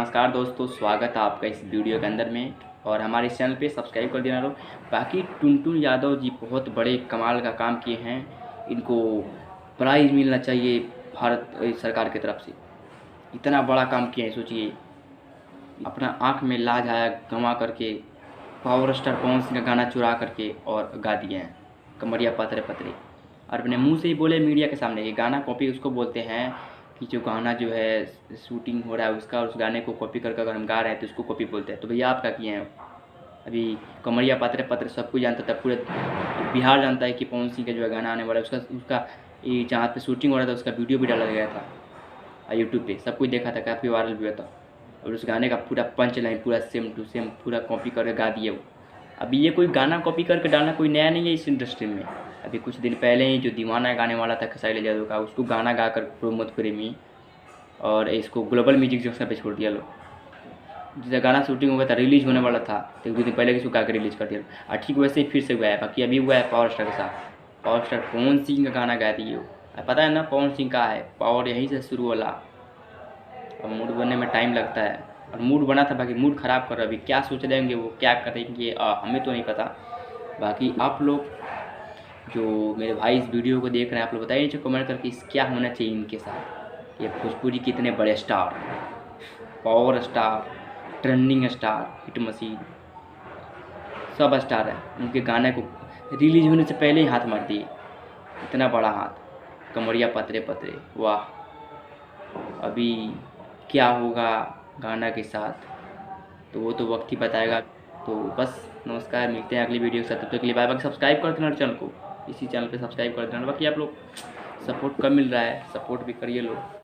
नमस्कार दोस्तों, स्वागत है आपका इस वीडियो के अंदर में। और हमारे इस चैनल पे सब्सक्राइब कर देना लोग। बाकी टुनटुन यादव जी बहुत बड़े कमाल का काम किए हैं। इनको प्राइज़ मिलना चाहिए भारत सरकार की तरफ से। इतना बड़ा काम किए हैं, सोचिए। अपना आँख में लाज आया गंवा करके पावर स्टार पवन सिंह का गाना चुरा करके और गा दिए हैं, कमरिया पतरे पतरे। और अपने मुंह से ही बोले मीडिया के सामने कि गाना कॉपी उसको बोलते हैं कि जो गाना जो है शूटिंग हो रहा है उसका, उस गाने को कॉपी करके अगर हम गा रहे हैं तो उसको कॉपी बोलते हैं। तो भैया आप क्या किए हैं? अभी कमरिया पतरे पतरे सब कुछ जानता था, पूरे बिहार जानता है कि पवन सिंह का जो है गाना आने वाला है। उसका उसका ये जहाँ पे शूटिंग हो रहा था उसका वीडियो भी डाला गया था यूट्यूब पे, सब कुछ देखा था, काफ़ी वायरल भी हुआ था। और उस गाने का पूरा पंच लाइन पूरा सेम टू सेम पूरा कॉपी करके गा दिए वो। अभी ये कोई गाना कॉपी करके डालना कोई नया नहीं है इस इंडस्ट्री में। अभी कुछ दिन पहले ही जो दीवाना गाने वाला था खेसारी लाल यादव का, उसको गाना गा कर प्रमोद प्रेमी और इसको ग्लोबल म्यूजिक जंक्शन पे छोड़ दिया लोग। जिसका गाना शूटिंग हो गया था, रिलीज होने वाला था, तो एक दो दिन पहले इसको गा के रिलीज कर दिया। और ठीक वैसे ही फिर से हुआ है। बाकी अभी हुआ है पावर स्टार के साथ, पावर स्टार पवन सिंह का गाना गा दिए वो। पता है ना पवन सिंह का है पावर यहीं से शुरू वाला। और मूड बनने में टाइम लगता है, और मूड बना था, बाकी मूड ख़राब कर रहा है। अभी क्या सोच लेंगे वो, क्या करेंगे हमें तो नहीं पता। बाकी आप लोग जो मेरे भाई इस वीडियो को देख रहे हैं, आप लोग बताइए नीचे कमेंट करके इस क्या होना चाहिए इनके साथ। ये भोजपुरी के इतने बड़े star, power star, trending star, hit machine, सब स्टार हैं, उनके गाने को रिलीज होने से पहले ही हाथ मार दिए। इतना बड़ा हाथ, कमरिया पतरे पतरे, वाह। अभी क्या होगा गाना के साथ तो वो तो वक्त ही बताएगा। तो बस नमस्कार, मिलते हैं अगली वीडियो के साथ। तब तक के लिए बाय बाय। सब्सक्राइब कर देना चैनल को, इसी चैनल पे सब्सक्राइब कर देना। बाकी आप लोग सपोर्ट कम मिल रहा है, सपोर्ट भी करिए लोग।